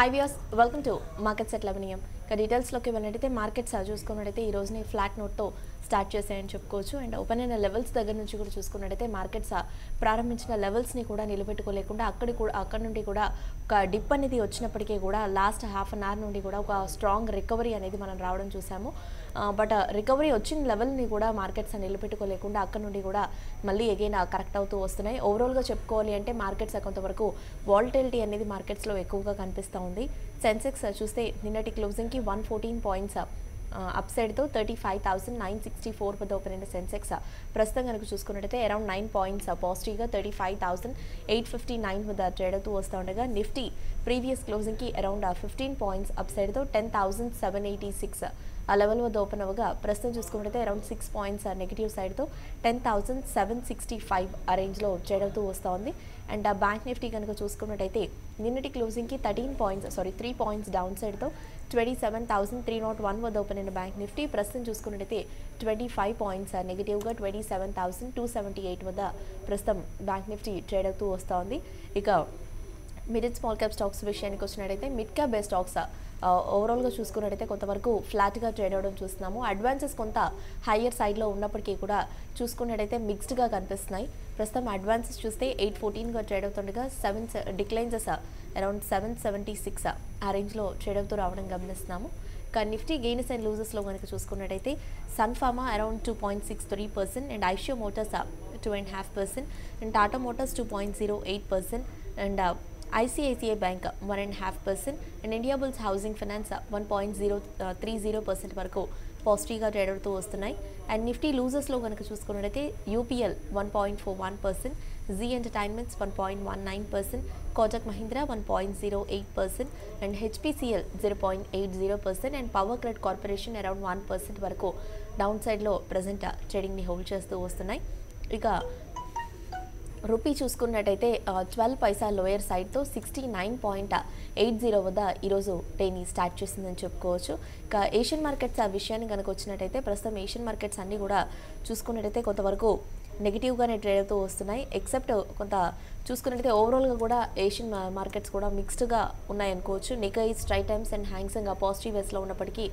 High viewers, welcome to markets at 11 AM. ఇక డీటెయిల్స్లోకి వెళ్ళినట్టయితే మార్కెట్స్ చూసుకున్నట్టయితే ఈ రోజుని ఫ్లాట్ నోట్తో స్టార్ట్ చేసాయని చెప్పుకోవచ్చు. అండ్ ఓపెన్ అయిన లెవెల్స్ దగ్గర నుంచి కూడా చూసుకున్నట్టయితే మార్కెట్స్ ప్రారంభించిన లెవెల్స్ని కూడా నిలబెట్టుకోలేకుండా అక్కడ నుండి కూడా ఒక డిప్ అనేది వచ్చినప్పటికీ కూడా లాస్ట్ హాఫ్ అన్ అవర్ నుండి కూడా ఒక స్ట్రాంగ్ రికవరీ అనేది మనం రావడం చూసాము. బట్ రికవరీ వచ్చిన లెవెల్ని కూడా మార్కెట్స్ నిలబెట్టుకోలేకుండా అక్కడ నుండి కూడా మళ్ళీ అగైన్ కరెక్ట్ అవుతూ వస్తున్నాయి. ఓవరాల్గా చెప్పుకోవాలి అంటే మార్కెట్స్ కొంతవరకు వాలటిలిటీ అనేది మార్కెట్స్లో ఎక్కువగా కనిపిస్తూ ఉంది. సెన్సెక్స్ చూస్తే నిన్నటి క్లోజింగ్కి 114 పాయింట్స్ అప్ సైడ్తో 35,964 వద్ద ఓపెన్ అయిన సెన్సెక్స్ ప్రస్తుతం కనుక చూసుకున్నట్టయితే అరౌండ్ 9 పాయింట్స్ పాజిటివ్గా 35,859 వద్ద ట్రేడ్ అవుతూ వస్తూ ఉండగా నిఫ్టీ ప్రీవియస్ క్లోజింగ్కి అరౌండ్ 15 పాయింట్స్ అప్ సైడ్తో 10,786 ఆ లెవెల్ వద్ద ఓపెన్ అవ్వగా ప్రస్తుతం చూసుకున్నట్టయితే అరౌండ్ 6 పాయింట్స్ నెగిటివ్ సైడ్తో 10,765 ఆ రేంజ్లో ట్రేడ్ అవుతూ వస్తూ ఉంది. అండ్ బ్యాంక్ నిఫ్టీ కనుక చూసుకున్నట్టయితే నిన్నటి క్లోజింగ్కి 3 పాయింట్స్ డౌన్ సైడ్తో 27,301 వద్ద ఓపెన్ అయిన బ్యాంక్ నిఫ్టీ ప్రస్తుతం చూసుకున్నట్టయితే 25 పాయింట్స్ నెగిటివ్గా 27,278 వద్ద ప్రస్తుతం బ్యాంక్ నిఫ్టీ ట్రేడ్ అవుతూ వస్తూ ఉంది. ఇక mid and small cap stocks విషయానికి వచ్చినట్టయితే మిడ్ క్యాప్ బేస్ స్టాక్స్ ఓవరాల్గా చూసుకున్నట్టయితే కొంతవరకు ఫ్లాట్గా ట్రేడ్ అవ్వడం చూస్తున్నాము. అడ్వాన్సెస్ కొంత హయ్యర్ సైడ్లో ఉన్నప్పటికీ కూడా చూసుకున్నట్టయితే మిక్స్డ్గా కనిపిస్తున్నాయి. ప్రస్తుతం అడ్వాన్సెస్ చూస్తే 814గా ట్రేడ్ అవుతుండగా డిక్లైన్సెస్ అరౌండ్ 776 ఆ రేంజ్లో ట్రేడ్ అవుతూ రావడం గమనిస్తున్నాము. ఇక నిఫ్టీ గెయిన్స్ అండ్ లూజెస్లో కనుక చూసుకున్నట్టయితే sun pharma around 2.63% and Eicher motors 2.5% and Tata motors 2.08% and ICICI Bank 1.5% and India bulls housing finance 1.030% వరకు పాజిటివ్గా ట్రేడ్ అవుతూ వస్తున్నాయి. అండ్ నిఫ్టీ లూజర్స్లో కనుక చూసుకున్నట్టయితే UPL 1.41%, Zee entertainments 1.19%, Kotak Mahindra 1.08% and HPCL 0.80% and Power Grid Corporation around 1% వరకు డౌన్ సైడ్లో ప్రజెంట్ ట్రేడింగ్ని హోల్డ్ చేస్తూ వస్తున్నాయి. ఇక రూపీ చూసుకున్నట్టయితే 12 పైసా లోయర్ సైడ్తో 69.80 వద్ద ఈరోజు డేని స్టార్ట్ చేసిందని చెప్పుకోవచ్చు. ఇక ఏషియన్ మార్కెట్స్ విషయాన్ని కనుక వచ్చినట్టయితే ప్రస్తుతం ఏషియన్ మార్కెట్స్ అన్నీ కూడా చూసుకున్నట్టయితే కొంతవరకు నెగిటివ్గానే ట్రేడ్ అవుతూ వస్తున్నాయి. ఎక్సెప్ట్ కొంత చూసుకున్నట్టయితే ఓవరాల్గా కూడా ఏషియన్ మార్కెట్స్ కూడా మిక్స్డ్గా ఉన్నాయనుకోవచ్చు. Nikkei, straits times and Hang Seng positive వేస్లో ఉన్నప్పటికీ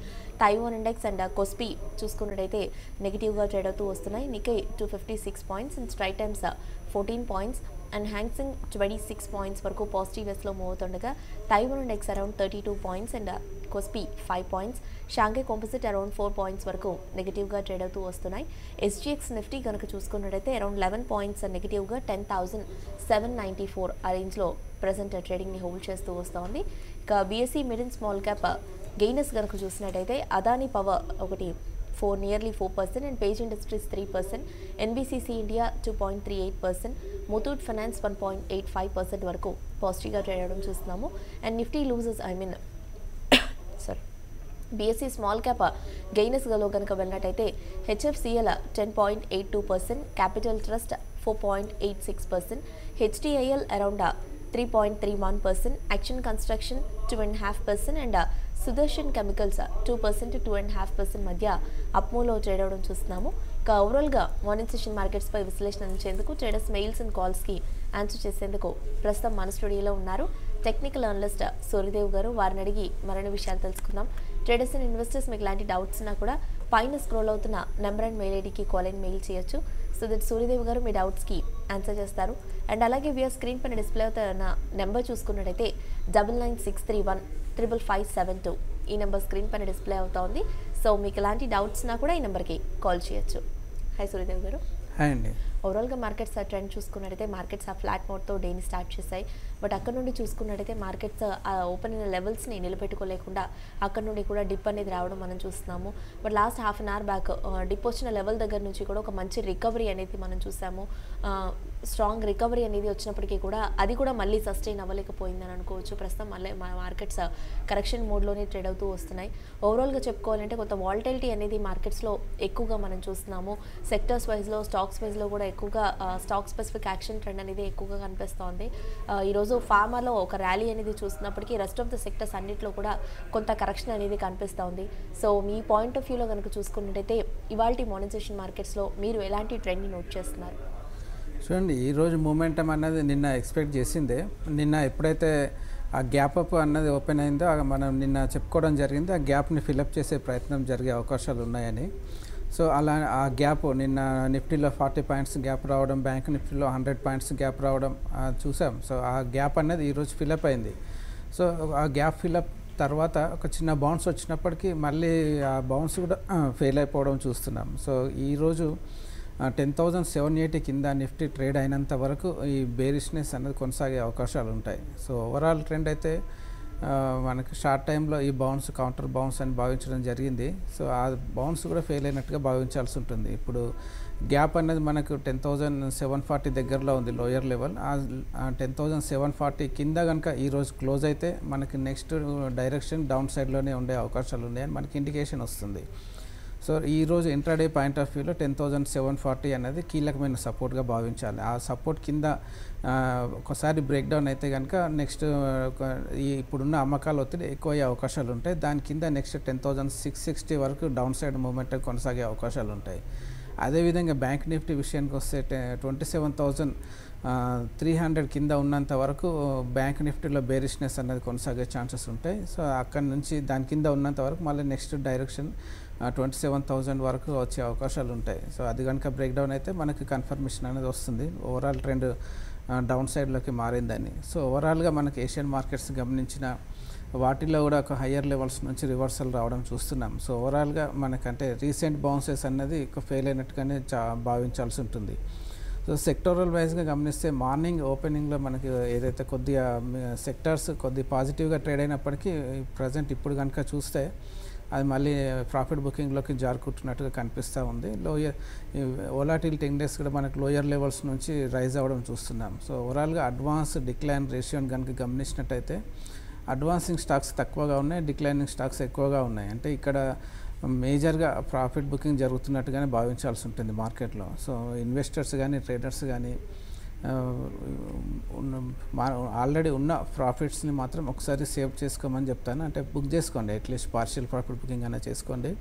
తైవాన్ ఇండెక్స్ అండ్ కోస్పీ చూసుకున్నట్టయితే నెగిటివ్గా ట్రేడ్ అవుతూ వస్తున్నాయి. నికై 256 points and straits times 14 points and Hang Seng 26 points వరకు పాజిటివ్ వేస్లో మూవ్ అవుతుండగా Taiwan index around 32 points and KOSPI 5 points, Shanghai composite around 4 points వరకు నెగిటివ్గా ట్రేడ్ అవుతూ వస్తున్నాయి. ఎస్జీఎక్స్ నిఫ్టీ కనుక చూసుకున్నట్టయితే అరౌండ్ 11 పాయింట్స్ నెగిటివ్గా 10,794 ఆ రేంజ్లో ప్రజెంట్ ట్రేడింగ్ని హోల్డ్ చేస్తూ వస్తోంది. ఇక BSE mid and small cap gainers కనుక చూసినట్టయితే Adani power nearly 4% and page industries 3%, NBCC India 2.38%, Muthoot finance 1.85% వరకు పాజిటివ్గా ట్రేడ్ అవ్వడం చూస్తున్నాము. And Nifty losers BSE small cap గెయినర్స్లో కనుక వెళ్ళినట్టయితే HFCL 10.82%, capital trust 4.86%, HDIL around 3.31%, action construction 2.5% and Sudarshan chemicals 2% to 2.5% మధ్య అప్మూలో ట్రేడ్ అవ్వడం చూస్తున్నాము. ఇక ఓవరాల్గా మార్నింగ్ సెషన్ మార్కెట్స్పై విశ్లేషణ అందించేందుకు ట్రేడర్స్ మెయిల్స్ అండ్ కాల్స్కి ఆన్సర్ చేసేందుకు ప్రస్తుతం మన స్టూడియోలో ఉన్నారు టెక్నికల్ అనలిస్ట్ సూర్యదేవ్ గారు. వారిని అడిగి మరిన్ని విషయాలు తెలుసుకుందాం. ట్రేడర్స్ అండ్ ఇన్వెస్టర్స్ మీకు ఇలాంటి డౌట్స్ ఉన్నా కూడా పైన స్క్రోల్ అవుతున్న నెంబర్ అండ్ మెయిల్ ఐడికి కాల్ అండ్ మెయిల్ చేయొచ్చు. సో దట్ సూర్యదేవ్ గారు మీ డౌట్స్కి ఆన్సర్ చేస్తారు. అండ్ అలాగే వీఆర్ స్క్రీన్ పైన డిస్ప్లే అవుతున్న నెంబర్ చూసుకున్నట్టయితే 9963155572 ఈ నెంబర్ స్క్రీన్ పైన డిస్ప్లే అవుతా ఉంది. సో మీకు ఎలాంటి డౌట్స్ ఉన్నా కూడా ఈ నెంబర్కి కాల్ చేయొచ్చు. హాయ్ సూర్యదేవ్ గారు. హాయ్ అండి. ఓవరాల్గా మార్కెట్స్ ట్రెండ్ చూసుకున్నట్టయితే మార్కెట్స్ ఫ్లాట్ మోడ్తో డేని స్టార్ట్ చేశాయి. బట్ అక్కడ నుండి చూసుకున్నట్టయితే మార్కెట్స్ ఓపెన్ అయిన లెవెల్స్ని నిలబెట్టుకోలేకుండా అక్కడ నుండి కూడా డిప్ అనేది రావడం మనం చూస్తున్నాము. But last half an hour back dip వచ్చిన లెవెల్ దగ్గర నుంచి కూడా ఒక మంచి రికవరీ అనేది మనం చూసాము. స్ట్రాంగ్ రికవరీ అనేది వచ్చినప్పటికీ కూడా అది కూడా మళ్ళీ సస్టైన్ అవ్వలేకపోయిందని అనుకోవచ్చు. ప్రస్తుతం మళ్ళీ మార్కెట్స్ కరెక్షన్ మోడ్లోనే ట్రేడ్ అవుతూ వస్తున్నాయి. ఓవరాల్గా చెప్పుకోవాలంటే కొంత వాలటిలిటీ అనేది మార్కెట్స్లో ఎక్కువగా మనం చూస్తున్నాము. సెక్టర్స్ వైజ్లో, స్టాక్స్ వైజ్లో కూడా ఎక్కువగా స్టాక్ స్పెసిఫిక్ యాక్షన్ ట్రెండ్ అనేది ఎక్కువగా కనిపిస్తోంది. ఈరోజు ఫార్మాలో ఒక ర్యాలీ అనేది చూస్తున్నప్పటికీ రెస్ట్ ఆఫ్ ద సెక్టర్స్ అన్నింటిలో కూడా కొంత కరెక్షన్ అనేది కనిపిస్తోంది. సో మీ పాయింట్ ఆఫ్ వ్యూలో కనుక చూసుకున్నట్టయితే ఇవాల్టి మార్నింగ్ సెషన్ మార్కెట్స్లో మీరు ఎలాంటి ట్రెండ్ని నోట్ చేస్తున్నారు? చూడండి, ఈరోజు మూమెంటం అనేది నిన్న ఎక్స్పెక్ట్ చేసిందే. నిన్న ఎప్పుడైతే ఆ గ్యాప్ అప్ అన్నది ఓపెన్ అయిందో మనం నిన్న చెప్పుకోవడం జరిగింది. ఆ గ్యాప్ని ఫిలప్ చేసే ప్రయత్నం జరిగే అవకాశాలు ఉన్నాయని. సో అలా ఆ గ్యాప్ నిన్న నిఫ్టీలో 40 పాయింట్స్ గ్యాప్ రావడం, బ్యాంక్ నిఫ్టీలో 100 పాయింట్స్ గ్యాప్ రావడం చూసాం. సో ఆ గ్యాప్ అనేది ఈరోజు ఫిలప్ అయింది. సో ఆ గ్యాప్ ఫిలప్ తర్వాత ఒక చిన్న బౌన్స్ వచ్చినప్పటికీ మళ్ళీ ఆ బౌన్స్ కూడా ఫెయిల్ అయిపోవడం చూస్తున్నాం. సో ఈరోజు 10,780 కింద నిఫ్టీ ట్రేడ్ అయినంత వరకు ఈ బేరిష్నెస్ అనేది కొనసాగే అవకాశాలు ఉంటాయి. సో ఓవరాల్ ట్రెండ్ అయితే మనకి షార్ట్ టైంలో ఈ బౌన్స్ కౌంటర్ బౌన్స్ అని భావించడం జరిగింది. సో ఆ బౌన్స్ కూడా ఫెయిల్ అయినట్టుగా భావించాల్సి ఉంటుంది. ఇప్పుడు గ్యాప్ అనేది మనకు 10,740 దగ్గరలో ఉంది లోయర్ లెవెల్. ఆ 10,740 కింద కనుక ఈరోజు క్లోజ్ అయితే మనకి నెక్స్ట్ డైరెక్షన్ డౌన్ సైడ్లోనే ఉండే అవకాశాలు ఉన్నాయని మనకి ఇండికేషన్ వస్తుంది. సో ఈరోజు ఇంట్రాడే పాయింట్ ఆఫ్ వ్యూలో 10,740 అనేది కీలకమైన సపోర్ట్గా భావించాలి. ఆ సపోర్ట్ కింద ఒకసారి బ్రేక్ డౌన్ అయితే కనుక నెక్స్ట్ ఇప్పుడున్న అమ్మకాల ఒత్తిడి ఎక్కువ అయ్యే అవకాశాలు ఉంటాయి. దాని కింద నెక్స్ట్ 10,660 వరకు డౌన్ సైడ్ మూమెంట్ కొనసాగే అవకాశాలు ఉంటాయి. అదేవిధంగా బ్యాంక్ నిఫ్టీ విషయానికి వస్తే 27,300 కింద ఉన్నంత వరకు బ్యాంక్ నిఫ్టీలో బేరిష్నెస్ అనేది కొనసాగే ఛాన్సెస్ ఉంటాయి. సో అక్కడి నుంచి దాని కింద ఉన్నంత వరకు మళ్ళీ నెక్స్ట్ డైరెక్షన్ 27,000 వరకు వచ్చే అవకాశాలు ఉంటాయి. సో అది కనుక బ్రేక్ డౌన్ అయితే మనకి కన్ఫర్మేషన్ అనేది వస్తుంది ఓవరాల్ ట్రెండ్ డౌన్ సైడ్లోకి మారిందని. సో ఓవరాల్గా మనకి ఏషియన్ మార్కెట్స్ గమనించిన వాటిల్లో కూడా ఒక హయ్యర్ లెవెల్స్ నుంచి రివర్సల్ రావడం చూస్తున్నాం. సో ఓవరాల్గా మనకంటే రీసెంట్ బౌన్సెస్ అన్నది ఫెయిల్ అయినట్టుగానే భావించాల్సి ఉంటుంది. సో సెక్టోరల్ వైజ్గా గమనిస్తే మార్నింగ్ ఓపెనింగ్లో మనకి ఏదైతే కొద్దిగా సెక్టర్స్ కొద్ది పాజిటివ్గా ట్రేడ్ అయినప్పటికీ ప్రజెంట్ ఇప్పుడు కనుక చూస్తే అది మళ్ళీ ప్రాఫిట్ బుకింగ్లోకి జారుకుంటున్నట్టుగా కనిపిస్తూ ఉంది. వోలాటిలిటీ ఇండెక్స్ కూడా మనకు లోయర్ లెవెల్స్ నుంచి రైజ్ అవ్వడం చూస్తున్నాం. సో ఓవరాల్గా అడ్వాన్స్ డిక్లైన్ రేషియోని కనుక గమనించినట్టయితే అడ్వాన్సింగ్ స్టాక్స్ తక్కువగా ఉన్నాయి, డిక్లైనింగ్ స్టాక్స్ ఎక్కువగా ఉన్నాయి. అంటే ఇక్కడ మేజర్గా ప్రాఫిట్ బుకింగ్ జరుగుతున్నట్టుగానే భావించాల్సి ఉంటుంది మార్కెట్లో. సో ఇన్వెస్టర్స్ కానీ ట్రేడర్స్ కానీ ఆల్రెడీ ఉన్న ప్రాఫిట్స్ని మాత్రం ఒకసారి సేవ్ చేసుకోమని చెప్తాను. అంటే బుక్ చేసుకోండి, అట్లీస్ట్ పార్షియల్ ప్రాఫిట్ బుకింగ్ అయినా చేసుకోండి.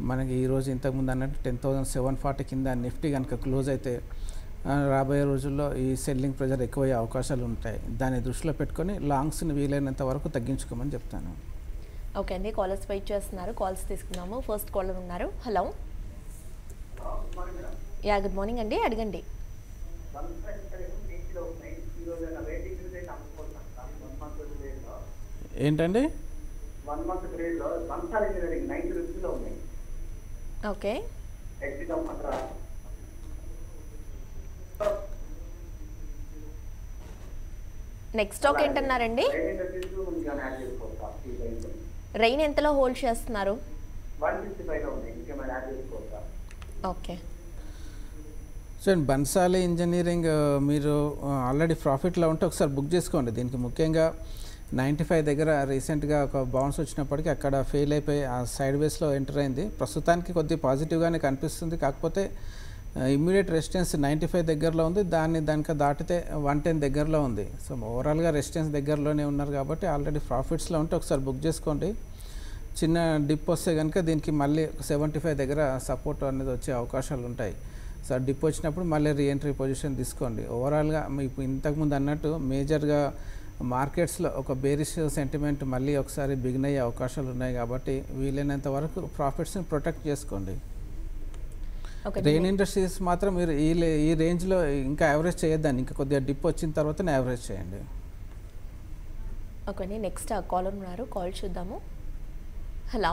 మనకి ఈరోజు ఇంతకుముందు అన్నట్టు 10,740 కింద నిఫ్టీ కనుక క్లోజ్ అయితే రాబోయే రోజుల్లో ఈ సెల్లింగ్ ప్రెజర్ ఎక్కువయ్యే అవకాశాలు ఉంటాయి. దాన్ని దృష్టిలో పెట్టుకొని లాంగ్స్ని వీలైనంత వరకు తగ్గించుకోమని చెప్తాను. ఓకే అండి, కాలర్స్ వెయిట్ చేస్తున్నారు, కాల్స్ తీసుకున్నాము. ఫస్ట్ కాలర్ ఉన్నారు. హలో, యా గుడ్ మార్నింగ్ అండి, అడగండి. ఏంటండి? ఓకే, నెక్స్ట్ స్టాక్ ఏంటన్నారండి? రైన్ ఎంతలో హోల్డ్ చేస్తున్నారు? ఓకే, సో బన్సాలి ఇంజనీరింగ్ మీరు ఆల్రెడీ ప్రాఫిట్లో ఉంటే ఒకసారి బుక్ చేసుకోండి. దీనికి ముఖ్యంగా 95 దగ్గర రీసెంట్గా ఒక బౌన్స్ వచ్చినప్పటికీ అక్కడ ఫెయిల్ అయిపోయి ఆ సైడ్ వేస్లో ఎంటర్ అయింది. ప్రస్తుతానికి కొద్దిగా పాజిటివ్గానే కనిపిస్తుంది. కాకపోతే ఇమ్మీడియట్ రెసిస్టెన్స్ 95 దగ్గరలో ఉంది. దానికి దాటితే 110 దగ్గరలో ఉంది. సో ఓవరాల్గా రెసిస్టెన్స్ దగ్గరలోనే ఉన్నారు కాబట్టి ఆల్రెడీ ప్రాఫిట్స్లో ఉంటే ఒకసారి బుక్ చేసుకోండి. చిన్న డిప్ వస్తే కనుక దీనికి మళ్ళీ 75 దగ్గర సపోర్ట్ అనేది వచ్చే అవకాశాలు ఉంటాయి. సో డిప్ వచ్చినప్పుడు మళ్ళీ రీఎంట్రీ పొజిషన్ తీసుకోండి. ఓవరాల్గా ఇప్పుడు ఇంతకుముందు అన్నట్టు మేజర్గా మార్కెట్స్లో ఒక బేరిష్ సెంటిమెంట్ మళ్ళీ ఒకసారి బిగిన్ అయ్యే అవకాశాలు ఉన్నాయి కాబట్టి వీలైనంత వరకు ప్రాఫిట్స్ని ప్రొటెక్ట్ చేసుకోండి. రెయిన్ ఇండస్ట్రీస్ మాత్రం మీరు ఈ రేంజ్లో ఇంకా యావరేజ్ చేయొద్దండి. ఇంకా కొద్దిగా డిప్ వచ్చిన తర్వాత యావరేజ్ చేయండి. ఓకే అండి, నెక్స్ట్ కాలర్ ఉన్నారు, కాల్ చూద్దాము. హలో,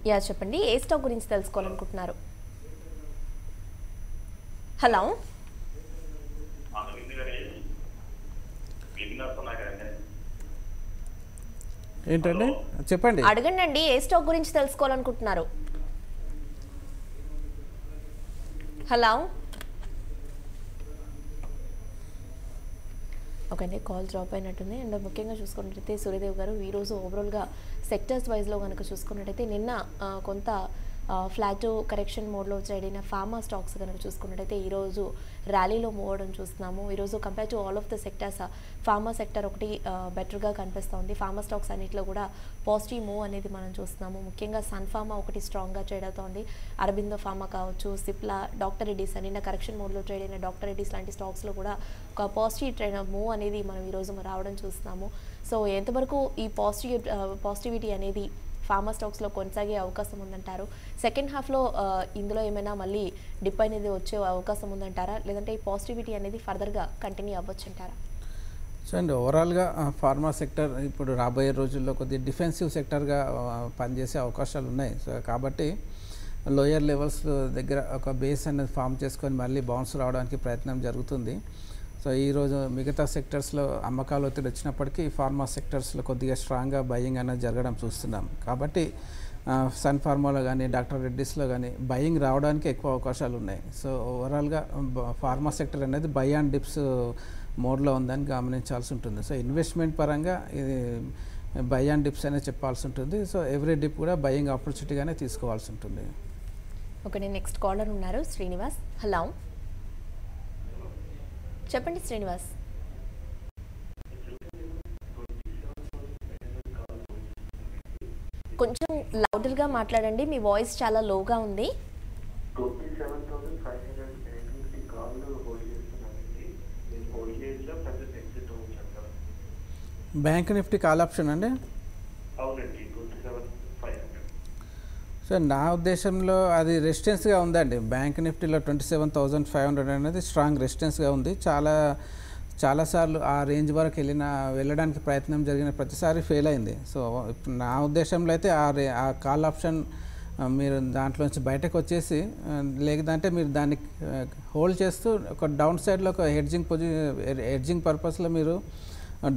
యా చెప్పండి, ఏ స్టాక్ గురించి తెలుసుకోవాలనుకుంటున్నారు? హలో, ఏంటండి చెప్పండి, అడగండి అండి, ఏ స్టాక్ గురించి తెలుసుకోవాలనుకుంటున్నారు? హలో, ఓకే అండి, కాల్ డ్రాప్ అయినట్టుంది. అండ్ ముఖ్యంగా చూసుకున్నట్టయితే సూర్యదేవ్ గారు ఈరోజు ఓవరాల్గా సెక్టర్స్ వైజ్లో కనుక చూసుకున్నట్టయితే నిన్న కొంత ఫ్లాట్ కరెక్షన్ మోడ్లో ట్రేడ్ అయిన ఫార్మా స్టాక్స్ కనుక చూసుకున్నట్టయితే ఈరోజు ర్యాలీలో మూవ్ అవడం చూస్తున్నాము. ఈరోజు compare to all of the sectors pharma sector ఒకటి బెటర్గా కనిపిస్తుంది. ఫార్మా స్టాక్స్ అన్నింటిలో కూడా పాజిటివ్ మూవ్ అనేది మనం చూస్తున్నాము. ముఖ్యంగా సన్ ఫార్మా ఒకటి స్ట్రాంగ్గా ట్రేడ్ అవుతోంది. అరబిందో ఫార్మా కావచ్చు, సిప్లా, డాక్టర్ రెడ్డిస్ నిన్న కరెక్షన్ మోడ్లో ట్రేడ్ అయిన డాక్టర్ రెడ్డిస్ లాంటి స్టాక్స్లో కూడా ఒక పాజిటివ్ ట్రేడ్ మూవ్ అనేది మనం ఈరోజు రావడం చూస్తున్నాము. సో ఎంతవరకు ఈ పాజిటివిటీ అనేది ఫార్మా స్టాక్స్లో కొనసాగే అవకాశం ఉందంటారు? సెకండ్ హాఫ్లో ఇందులో ఏమైనా మళ్ళీ డిప్ అనేది వచ్చే అవకాశం ఉందంటారా, లేదంటే ఈ పాజిటివిటీ అనేది ఫర్దర్గా కంటిన్యూ అవ్వచ్చు అంటారా? సో అండి, ఓవరాల్గా ఫార్మా సెక్టర్ ఇప్పుడు రాబోయే రోజుల్లో కొద్దిగా డిఫెన్సివ్ సెక్టర్గా పనిచేసే అవకాశాలు ఉన్నాయి. సో కాబట్టి లోయర్ లెవెల్స్ దగ్గర ఒక బేస్ అనేది ఫామ్ చేసుకొని మళ్ళీ బౌన్స్ రావడానికి ప్రయత్నం జరుగుతుంది. సో ఈరోజు మిగతా సెక్టర్స్లో అమ్మకాలు ఒత్తిడి వచ్చినప్పటికీ ఫార్మా సెక్టర్స్లో కొద్దిగా స్ట్రాంగ్గా బయింగ్ అనేది జరగడం చూస్తున్నాం. కాబట్టి సన్ ఫార్మాలో కానీ డాక్టర్ రెడ్డిస్లో కానీ బయింగ్ రావడానికి ఎక్కువ అవకాశాలు ఉన్నాయి. సో ఓవరాల్గా ఫార్మా సెక్టర్ అనేది బై అండ్ డిప్స్ మోడ్లో ఉందని గమనించాల్సి ఉంటుంది. సో ఇన్వెస్ట్మెంట్ పరంగా ఇది బై అండ్ డిప్స్ అనేది చెప్పాల్సి ఉంటుంది. సో ఎవ్రీ డిప్ కూడా బయింగ్ ఆపర్చునిటీగానే తీసుకోవాల్సి ఉంటుంది. ఓకే, నెక్స్ట్ కాలర్ ఉన్నారు శ్రీనివాస్. హలో, చెప్పండి శ్రీనివాస్. కొంచెం లౌడర్గా మాట్లాడండి, మీ వాయిస్ చాలా లోగా ఉంది. బ్యాంక్ నిఫ్టీ కాల్ ఆప్షన్ అండి. సో నా ఉద్దేశంలో అది రెసిస్టెన్స్గా ఉందండి. బ్యాంక్ నిఫ్టీలో 27,500 అనేది స్ట్రాంగ్ రెసిస్టెన్స్గా ఉంది. చాలాసార్లు ఆ రేంజ్ వరకు వెళ్ళడానికి ప్రయత్నం జరిగిన ప్రతిసారి ఫెయిల్ అయింది. సో ఇప్పుడు నా ఉద్దేశంలో అయితే ఆ కాల్ ఆప్షన్ మీరు దాంట్లోంచి బయటకు వచ్చేసి, లేదంటే మీరు దాన్ని హోల్డ్ చేస్తూ ఒక డౌన్ సైడ్లో ఒక హెడ్జింగ్ పర్పస్లో మీరు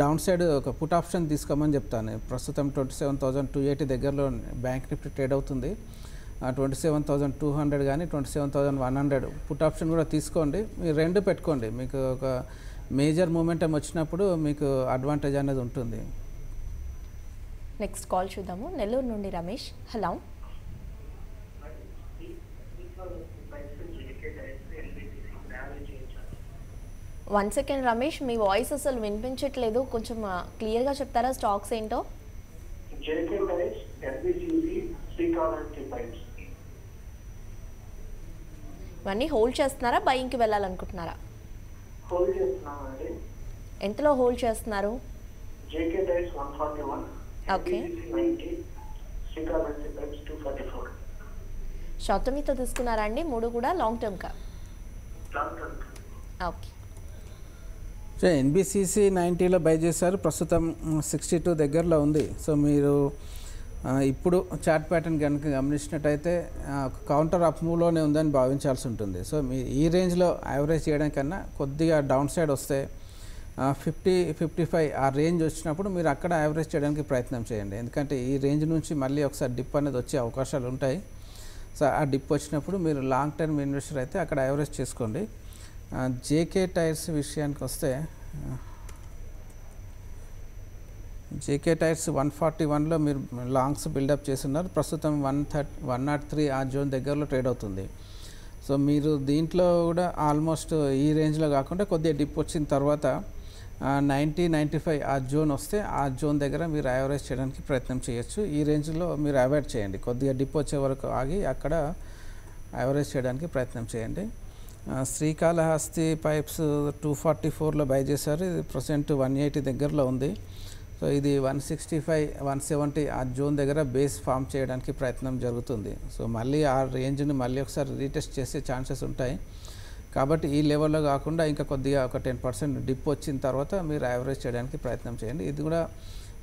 డౌన్ సైడ్ ఒక పుట్ ఆప్షన్ తీసుకోమని చెప్తాను. ప్రస్తుతం 27,280 దగ్గరలో బ్యాంక్ నిఫ్టీ ట్రేడ్ అవుతుంది. 27,200 కానీ 27,100 పుట్ ఆప్షన్ కూడా తీసుకోండి. మీరు రెండు పెట్టుకోండి. మీకు ఒక మేజర్ మూమెంటం వచ్చినప్పుడు మీకు అడ్వాంటేజ్ అనేది ఉంటుంది. నెక్స్ట్ కాల్ చూద్దాము. నెల్లూరు నుండి Ramesh. Hello, one second Ramesh, మీ వాయిస్ అసలు వినిపించట్లేదు. కొంచెం క్లియర్గా చెప్తారా స్టాక్స్ ఏంటో? ఇవన్నీ హోల్డ్ చేస్తున్నారా, బయింగ్కి వెళ్ళాలనుకుంటున్నారా? ఎంతలో హోల్డ్ చేస్తున్నారు? ఓకే, షార్ట్ టర్మ్తో తీసుకున్నారా అండి? మూడు కూడా లాంగ్ టర్మ్కా? ఓకే. సో ఎన్బిసిసి 90లో బై చేశారు. ప్రస్తుతం 62 దగ్గరలో ఉంది. సో మీరు ఇప్పుడు చార్ట్ ప్యాటర్న్ కనుక గమనించినట్టయితే కౌంటర్ అప్ మూవ్లోనే ఉందని భావించాల్సి ఉంటుంది. సో మీ ఈ రేంజ్లో యావరేజ్ చేయడం కన్నా కొద్దిగా డౌన్ సైడ్ వస్తే 50-55 ఆ రేంజ్ వచ్చినప్పుడు మీరు అక్కడ యావరేజ్ చేయడానికి ప్రయత్నం చేయండి. ఎందుకంటే ఈ రేంజ్ నుంచి మళ్ళీ ఒకసారి డిప్ అనేది వచ్చే అవకాశాలు ఉంటాయి. సో ఆ డిప్ వచ్చినప్పుడు మీరు లాంగ్ టర్మ్ ఇన్వెస్టర్ అయితే అక్కడ యావరేజ్ చేసుకోండి. జేకే టైర్స్ విషయానికి వస్తే, జేకే టైర్స్ 141లో మీరు లాంగ్స్ బిల్డప్ చేస్తున్నారు. ప్రస్తుతం 103 ఆ జోన్ దగ్గరలో ట్రేడ్ అవుతుంది. సో మీరు దీంట్లో కూడా ఆల్మోస్ట్ ఈ రేంజ్లో కాకుండా కొద్దిగా డిప్ వచ్చిన తర్వాత 90-95 ఆ జోన్ వస్తే ఆ జోన్ దగ్గర మీరు యావరేజ్ చేయడానికి ప్రయత్నం చేయొచ్చు. ఈ రేంజ్లో మీరు అవాయిడ్ చేయండి. కొద్దిగా డిప్ వచ్చే వరకు ఆగి అక్కడ యావరేజ్ చేయడానికి ప్రయత్నం చేయండి. శ్రీకాళహస్తి పైప్స్ 244లో బై చేశారు. ఇది ప్రజెంట్ 180 దగ్గరలో ఉంది. సో ఇది 165-170 ఆ జోన్ దగ్గర బేస్ ఫామ్ చేయడానికి ప్రయత్నం జరుగుతుంది. సో మళ్ళీ ఆ రేంజ్ని మళ్ళీ ఒకసారి రీటెస్ట్ చేసే ఛాన్సెస్ ఉంటాయి. కాబట్టి ఈ లెవెల్లో కాకుండా ఇంకా కొద్దిగా ఒక 10% డిప్ వచ్చిన తర్వాత మీరు యావరేజ్ చేయడానికి ప్రయత్నం చేయండి. ఇది కూడా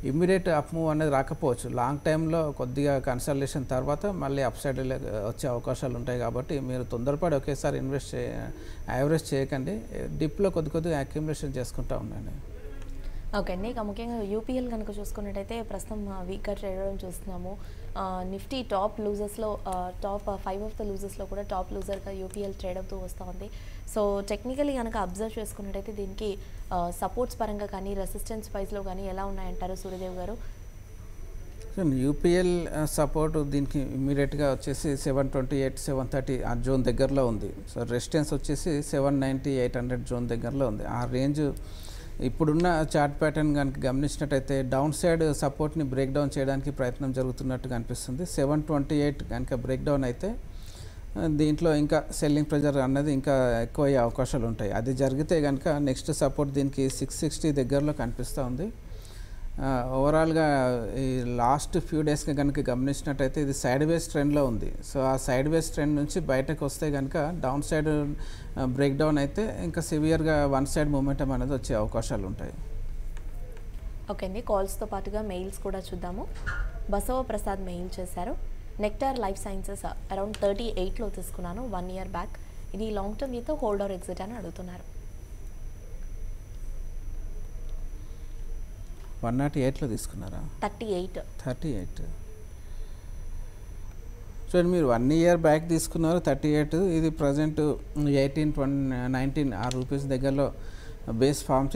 ఇమ్మీడియట్ అప్ మూవ్ అనేది రాకపోవచ్చు. లాంగ్ టైంలో కొద్దిగా కన్సల్టేషన్ తర్వాత మళ్ళీ అప్ సైడ్ వచ్చే అవకాశాలు ఉంటాయి. కాబట్టి మీరు తొందరపడి ఒకేసారి యావరేజ్ చేయకండి. డిప్లో కొద్దిగా అక్యుములేషన్ చేసుకుంటూ ఉండండి. ఓకే అండి, ఇక ముఖ్యంగా యూపీఎల్ కనుక చూసుకున్నట్టయితే ప్రస్తుతం వీక్గా ట్రేడ్ అవ్వడం చూస్తున్నాము. నిఫ్టీ టాప్ లూజర్స్లో టాప్ 5 ఆఫ్ ద లూజర్స్లో కూడా టాప్ లూజర్గా యూపీఎల్ ట్రేడ్ అవుతూ వస్తూ ఉంది. సో టెక్నికలీ కనుక అబ్జర్వ్ చేసుకున్నట్టయితే దీనికి సపోర్ట్స్ పరంగా కానీ రెసిస్టెన్స్ ప్రైస్లో కానీ ఎలా ఉన్నాయంటారు సూర్యదేవ్ గారు? సో యూపీఎల్ సపోర్ట్ దీనికి ఇమీడియట్గా వచ్చేసి 728, 730 ఆ జోన్ దగ్గరలో ఉంది. సో రెసిస్టెన్స్ వచ్చేసి 790, 800 జోన్ దగ్గరలో ఉంది. ఆ రేంజ్ ఇప్పుడున్న చార్ట్ ప్యాటర్న్ కనుక గమనించినట్టయితే డౌన్ సైడ్ సపోర్ట్ని బ్రేక్ డౌన్ చేయడానికి ప్రయత్నం జరుగుతున్నట్టుగా అనిపిస్తుంది. 728 కనుక బ్రేక్ డౌన్ అయితే దీంట్లో ఇంకా సెల్లింగ్ ప్రెజర్ అన్నది ఇంకా ఎక్కువ అయ్యే అవకాశాలు ఉంటాయి. అది జరిగితే కనుక నెక్స్ట్ సపోర్ట్ దీనికి 660 దగ్గరలో కనిపిస్తూ ఉంది. ఓవరాల్గా ఈ లాస్ట్ ఫ్యూ డేస్గా కనుక గమనించినట్టయితే ఇది సైడ్ వేస్ ట్రెండ్లో ఉంది. సో ఆ సైడ్ వేస్ ట్రెండ్ నుంచి బయటకు వస్తే కనుక డౌన్ సైడ్ బ్రేక్ డౌన్ అయితే ఇంకా సివియర్గా వన్ సైడ్ మూమెంటం అనేది వచ్చే అవకాశాలు ఉంటాయి. ఓకే అండి, కాల్స్తో పాటుగా మెయిల్స్ కూడా చూద్దాము. బసవ ప్రసాద్ మెయిల్ చేశారు. నెక్టార్ లైఫ్ సైన్సెస్ అరౌండ్ 38లో తీసుకున్నాను 1 year బ్యాక్. ఇది లాంగ్ టర్మ్ మీతో హోల్డ్ ఆర్ ఎగ్జిట్ అని అడుగుతున్నారు. 108లో తీసుకున్నారా? 38. చూడండి, మీరు 1 year బ్యాక్ తీసుకున్నారు 38. ఇది ప్రజెంట్ 18, 19 ఆ రూపీస్ దగ్గరలో బేస్ ఫామ్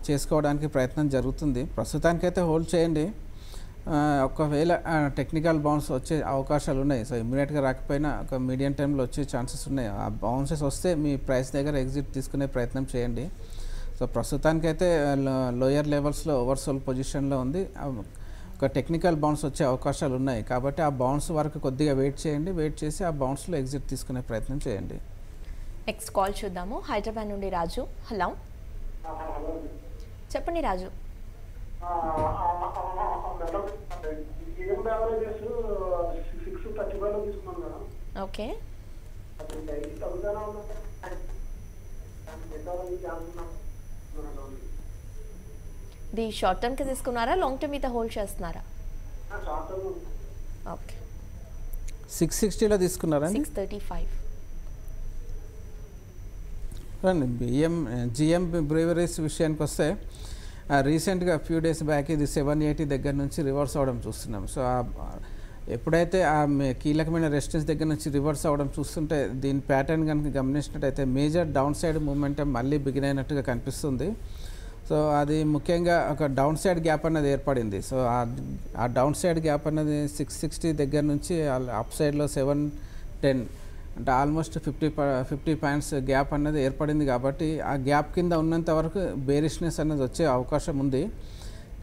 చేసుకోవడానికి ప్రయత్నం జరుగుతుంది. ప్రస్తుతానికైతే హోల్డ్ చేయండి. ఒకవేళ టెక్నికల్ బౌన్స్ వచ్చే అవకాశాలు ఉన్నాయి. సో ఇమ్మీడియట్గా రాకపోయినా ఒక మీడియం టైంలో వచ్చే ఛాన్సెస్ ఉన్నాయి. ఆ బౌన్సెస్ వస్తే మీ ప్రైస్ దగ్గర ఎగ్జిట్ తీసుకునే ప్రయత్నం చేయండి. సో ప్రస్తుతానికైతే లోయర్ లెవెల్స్లో ఓవర్సోల్ పొజిషన్లో ఉంది. ఒక టెక్నికల్ బౌన్స్ వచ్చే అవకాశాలు ఉన్నాయి కాబట్టి ఆ బౌన్స్ వరకు కొద్దిగా వెయిట్ చేయండి. వెయిట్ చేసి ఆ బౌన్స్లో ఎగ్జిట్ తీసుకునే ప్రయత్నం చేయండి. నెక్స్ట్ కాల్ చూద్దాము. హైదరాబాద్ నుండి రాజు. హలో, చెప్పండి రాజు. ఓకే, ఇది షార్ట్ టర్మ్కి తీసుకున్నారా, లాంగ్ టర్మ్ మీద హోల్డ్ చేస్తున్నారా? ఓకే, 660లో తీసుకున్నారా? 635. జిఎం బ్రేవరీస్ విషయానికి వస్తే రీసెంట్గా ఫ్యూ డేస్ బ్యాక్ ఇది 780 దగ్గర నుంచి రివర్స్ అవ్వడం చూస్తున్నాం. సో ఎప్పుడైతే ఆ కీలకమైన రెసిస్టెన్స్ దగ్గర నుంచి రివర్స్ అవ్వడం చూస్తుంటే దీని ప్యాటర్న్ కనుక గమనించినట్టయితే మేజర్ డౌన్ సైడ్ మూమెంటం మళ్ళీ బిగిన్ అయినట్టుగా కనిపిస్తుంది. సో అది ముఖ్యంగా ఒక డౌన్ సైడ్ గ్యాప్ అన్నది ఏర్పడింది. సో ఆ డౌన్ సైడ్ గ్యాప్ అన్నది 660 దగ్గర నుంచి అప్ సైడ్లో 710 అంటే ఆల్మోస్ట్ 50 పాయింట్స్ గ్యాప్ అన్నది ఏర్పడింది. కాబట్టి ఆ గ్యాప్ కింద ఉన్నంత వరకు బేరిష్నెస్ అన్నది వచ్చే అవకాశం ఉంది.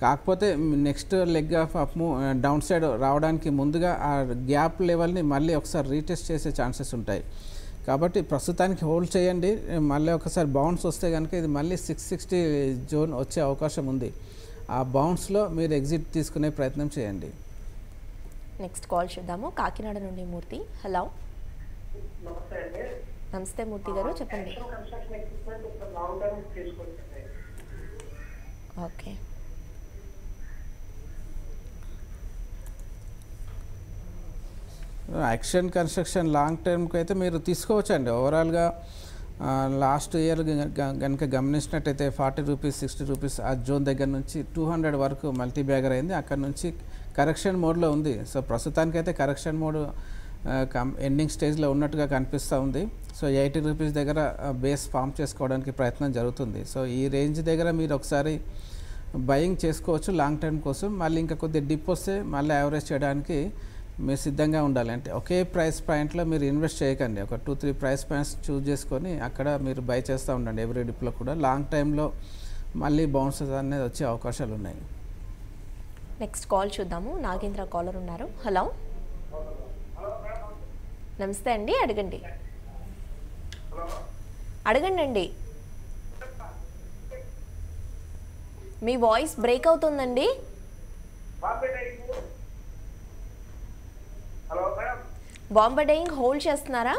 కాకపోతే next leg of up down side రావడానికి ముందుగా ఆ గ్యాప్ లెవెల్ని మళ్ళీ ఒకసారి రీటెస్ట్ చేసే ఛాన్సెస్ ఉంటాయి. కాబట్టి ప్రస్తుతానికి హోల్డ్ చేయండి. మళ్ళీ ఒకసారి బౌన్స్ వస్తే కనుక ఇది మళ్ళీ 660 జోన్ వచ్చే అవకాశం ఉంది. ఆ బౌన్స్లో మీరు ఎగ్జిట్ తీసుకునే ప్రయత్నం చేయండి. నెక్స్ట్ కాల్ చూద్దాము. కాకినాడ నుండి మూర్తి. హలో, నమస్తే మూర్తి గారు, చెప్పండి. ఓకే, యాక్షన్ కన్స్ట్రక్షన్ లాంగ్ టర్మ్కి అయితే మీరు తీసుకోవచ్చండి. ఓవరాల్గా లాస్ట్ ఇయర్ కనుక గమనించినట్టయితే 40 రూపీస్ 60 రూపీస్ ఆ జోన్ దగ్గర నుంచి 200 వరకు మల్టీ బ్యాగర్ అయింది. అక్కడ నుంచి కరెక్షన్ మోడ్లో ఉంది. సో ప్రస్తుతానికైతే కరెక్షన్ మోడ్ ఎండింగ్ స్టేజ్లో ఉన్నట్టుగా కనిపిస్తూ ఉంది. సో 80 రూపీస్ దగ్గర బేస్ ఫామ్ చేసుకోవడానికి ప్రయత్నం జరుగుతుంది. సో ఈ రేంజ్ దగ్గర మీరు ఒకసారి బయింగ్ చేసుకోవచ్చు లాంగ్ టర్మ్ కోసం. మళ్ళీ ఇంకా కొద్దిగా డిప్ వస్తే మళ్ళీ యావరేజ్ చేయడానికి మీరు సిద్ధంగా ఉండాలి. అంటే ఒకే ప్రైస్ పాయింట్లో మీరు ఇన్వెస్ట్ చేయకండి. ఒక 2-3 ప్రైస్ పాయింట్స్ చూస్ చేసుకొని అక్కడ మీరు బై చేస్తూ ఉండండి. ఎవ్రీ డిప్లో కూడా లాంగ్ టైంలో మళ్ళీ బౌన్సెస్ అనేది వచ్చే అవకాశాలు ఉన్నాయి. నెక్స్ట్ కాల్ చూద్దాము. నాగేంద్ర కాలర్ ఉన్నారు. హలో, నమస్తే అండి, అడగండి. అడగండి. మీ వాయిస్ బ్రేక్ అవుతుందండి. బాంబే డైయింగ్ హోల్డ్ చేస్తున్నారా?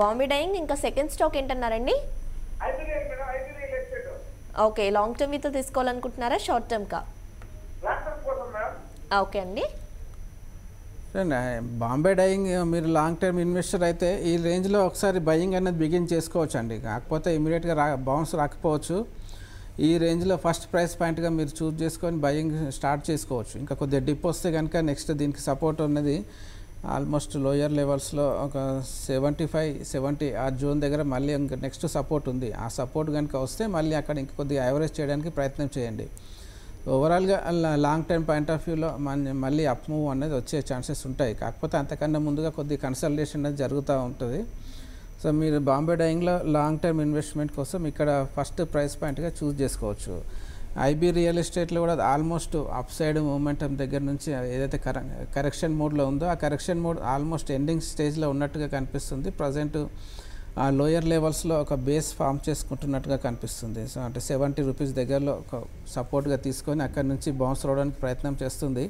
బాంబే డైయింగ్ ఇంకా సెకండ్ స్టాక్ ఏంటన్నారండి? ఓకే, లాంగ్ టర్మ్ మీతో తీసుకోవాలనుకుంటున్నారా, షార్ట్ టర్మ్కా? ఓకే అండి. బాంబే డైయింగ్ మీరు లాంగ్ టర్మ్ ఇన్వెస్టర్ అయితే ఈ రేంజ్లో ఒకసారి బయింగ్ అనేది బిగిన్ చేసుకోవచ్చు అండి. కాకపోతే ఇమీడియట్గా బౌన్స్ రాకపోవచ్చు. ఈ రేంజ్లో ఫస్ట్ ప్రైస్ పాయింట్గా మీరు చూస్ చేసుకొని బయింగ్ స్టార్ట్ చేసుకోవచ్చు. ఇంకా కొద్దిగా డిప్ వస్తే కనుక నెక్స్ట్ దీనికి సపోర్ట్ ఉన్నది ఆల్మోస్ట్ లోయర్ లెవెల్స్లో ఒక 75-70 ఆ జోన్ దగ్గర మళ్ళీ ఇంకా నెక్స్ట్ సపోర్ట్ ఉంది. ఆ సపోర్ట్ కనుక వస్తే మళ్ళీ అక్కడ ఇంక కొద్దిగా యావరేజ్ చేయడానికి ప్రయత్నం చేయండి. ఓవరాల్గా లాంగ్ టర్మ్ పాయింట్ ఆఫ్ వ్యూలో మళ్ళీ అప్ మూవ్ అనేది వచ్చే ఛాన్సెస్ ఉంటాయి. కాకపోతే అంతకన్నా ముందుగా కొద్దిగా కన్సల్టేషన్ అనేది జరుగుతూ ఉంటుంది. సో మీరు బాంబే డైయింగ్లో లాంగ్ టర్మ్ ఇన్వెస్ట్మెంట్ కోసం ఇక్కడ ఫస్ట్ ప్రైస్ పాయింట్గా చూస్ చేసుకోవచ్చు. ఐబీ రియల్ ఎస్టేట్లో కూడా ఆల్మోస్ట్ అప్ సైడ్ మూమెంటం దగ్గర నుంచి ఏదైతే కరెక్షన్ మోడ్లో ఉందో ఆ కరెక్షన్ మోడ్ ఆల్మోస్ట్ ఎండింగ్ స్టేజ్లో ఉన్నట్టుగా కనిపిస్తుంది. ప్రజెంట్ ఆ లోయర్ లెవెల్స్లో ఒక బేస్ ఫామ్ చేసుకుంటున్నట్టుగా కనిపిస్తుంది. సో అంటే 70 రూపీస్ దగ్గరలో ఒక సపోర్ట్గా తీసుకొని అక్కడి నుంచి బౌన్స్ రావడానికి ప్రయత్నం చేస్తుంది.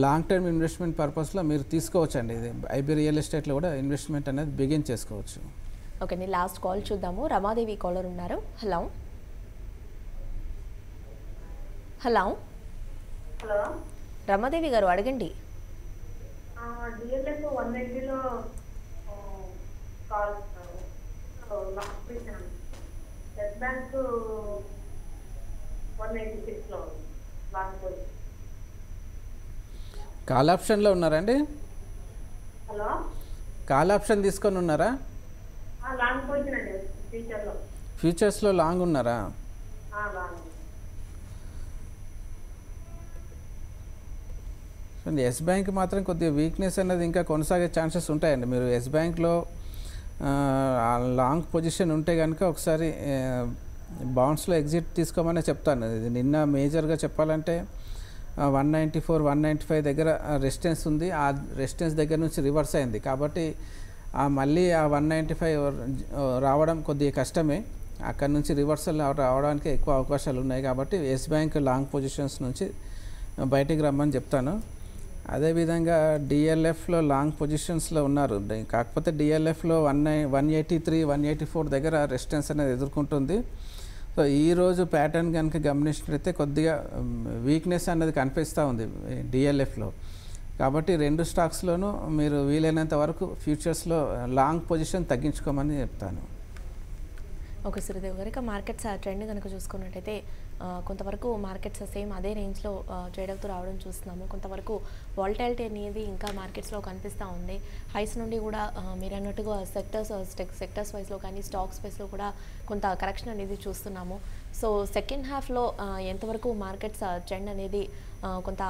లాంగ్ టర్మ్ ఇన్వెస్ట్మెంట్ పర్పస్లో మీరు తీసుకోవచ్చండి. ఇది ఐబీ రియల్ ఎస్టేట్లో కూడా ఇన్వెస్ట్మెంట్ అనేది బిగిన్ చేసుకోవచ్చు. ఓకే, నీ లాస్ట్ కాల్ చూద్దాము. రమాదేవి కాలర్ ఉన్నారు. Hello hello hello Ramadevi garu అడగండి. డిఎల్ఎఫ్ 180లో కాల్ ఎస్ బ్యాంక్ 186లో లాంగ్ పోయి. కాల్ ఆప్షన్లో ఉన్నారండి? హలో కాల్ ఆప్షన్ తీసుకొని ఉన్నారా? లాంగ్ పొజిషన్ అండి ఫ్యూచర్లో. ఫ్యూచర్స్లో లాంగ్ ఉన్నారా? లాంగ్. ఎస్ బ్యాంక్ మాత్రం కొద్దిగా వీక్నెస్ అనేది ఇంకా కొనసాగే ఛాన్సెస్ ఉంటాయండి. మీరు ఎస్ బ్యాంక్లో లాంగ్ పొజిషన్ ఉంటే కనుక ఒకసారి బౌన్స్లో ఎగ్జిట్ తీసుకోమని చెప్తాను. ఇది నిన్న మేజర్గా చెప్పాలంటే 194, 195 దగ్గర రెసిస్టెన్స్ ఉంది. ఆ రెసిస్టెన్స్ దగ్గర నుంచి రివర్స్ అయింది కాబట్టి మళ్ళీ ఆ 195 రావడం కొద్దిగా కష్టమే. అక్కడ నుంచి రివర్సల్ రావడానికి ఎక్కువ అవకాశాలు ఉన్నాయి కాబట్టి ఎస్ బ్యాంక్ లాంగ్ పొజిషన్స్ నుంచి బయటికి రమ్మని చెప్తాను. అదేవిధంగా డిఎల్ఎఫ్లో లాంగ్ పొజిషన్స్లో ఉన్నారు. కాకపోతే డిఎల్ఎఫ్లో 183, 184 దగ్గర రెసిస్టెన్స్ అనేది ఎదుర్కొంటుంది. సో ఈరోజు ప్యాటర్న్ కనుక గమనించినట్లయితే కొద్దిగా వీక్నెస్ అనేది కనిపిస్తూ ఉంది డిఎల్ఎఫ్లో. కాబట్టి రెండు స్టాక్స్లోనూ మీరు వీలైనంత వరకు ఫ్యూచర్స్లో లాంగ్ పొజిషన్ తగ్గించుకోమని చెప్తాను. ఓకే సురదేవ్ గారు, ఇక మార్కెట్స్ ట్రెండ్ కనుక చూసుకున్నట్టయితే కొంతవరకు మార్కెట్స్ సేమ్ అదే రేంజ్లో ట్రేడ్ అవుతూ రావడం చూస్తున్నాము. కొంతవరకు వాలటాలిటీ అనేది ఇంకా మార్కెట్స్లో కనిపిస్తూ ఉంది. హైస్ నుండి కూడా మీరు అన్నట్టుగా సెక్టర్స్ వైస్లో కానీ స్టాక్స్ వైస్లో కూడా కొంత కరెక్షన్ అనేది చూస్తున్నాము. సో సెకండ్ హాఫ్లో ఎంతవరకు మార్కెట్స్ ట్రెండ్ అనేది కొంత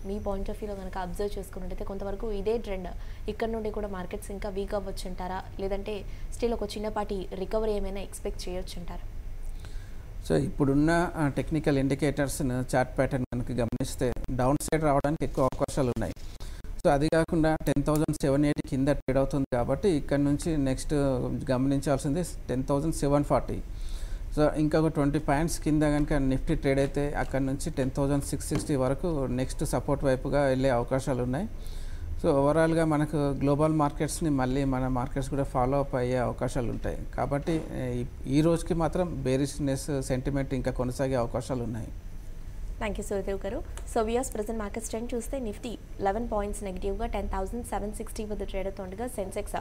మీ పాయింట్ ఆఫ్ వ్యూలో కనుక అబ్జర్వ్ చేసుకున్నట్టయితే కొంతవరకు ఇదే ట్రెండ్ ఇక్కడ నుండి కూడా మార్కెట్స్ ఇంకా వీక్ అవ్వచ్చు అంటారా, లేదంటే స్టిల్ ఒక చిన్నపాటి రికవరీ ఏమైనా ఎక్స్పెక్ట్ చేయొచ్చు అంటారా? సో ఇప్పుడున్న టెక్నికల్ ఇండికేటర్స్ను చార్ట్ ప్యాటర్న్ కనుక గమనిస్తే డౌన్ సైడ్ రావడానికి ఎక్కువ అవకాశాలు ఉన్నాయి. సో అది కాకుండా 10,780 కింద ట్రేడ్ అవుతుంది కాబట్టి ఇక్కడ నుంచి నెక్స్ట్ గమనించాల్సింది 10,740. సో ఇంకొక 20 పాయింట్స్ కింద కనుక నిఫ్టీ ట్రేడ్ అయితే అక్కడ నుంచి 10,660 వరకు నెక్స్ట్ సపోర్ట్ వైపుగా వెళ్ళే అవకాశాలు ఉన్నాయి. సో ఓవరాల్గా మనకు గ్లోబల్ మార్కెట్స్ని మళ్ళీ మన మార్కెట్స్ కూడా ఫాలో అప్ అయ్యే అవకాశాలు ఉంటాయి. కాబట్టి ఈ రోజుకి మాత్రం బేరిష్నెస్ సెంటిమెంట్ ఇంకా కొనసాగే అవకాశాలు ఉన్నాయి. థ్యాంక్ యూ సురదేవ్ గారు. So weirs present markets trend చూస్తే నిఫ్టీ 11 పాయింట్స్ నెగిటివ్గా 10,760 వద్ద ట్రేడ్ అవుతుండగా సెన్సెక్స్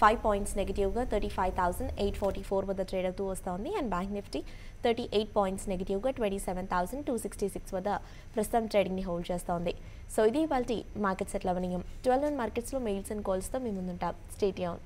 5 పాయింట్స్ నెగిటివ్గా 35,844 వద్ద ట్రేడ్ అవుతూ వస్తుంది. అండ్ బ్యాంక్ నిఫ్టీ 38 పాయింట్స్ నెగిటివ్గా 27,266 వద్ద ప్రస్తుతం ట్రేడింగ్ని హోల్డ్ చేస్తోంది. సో ఇది ఇవాల్టి మార్కెట్స్ ఎట్లా అవనీయం 12 మార్కెట్స్లో మెయిల్స్ అండ్ కాల్స్తో మీ ముందుంటాం. Stay tuned.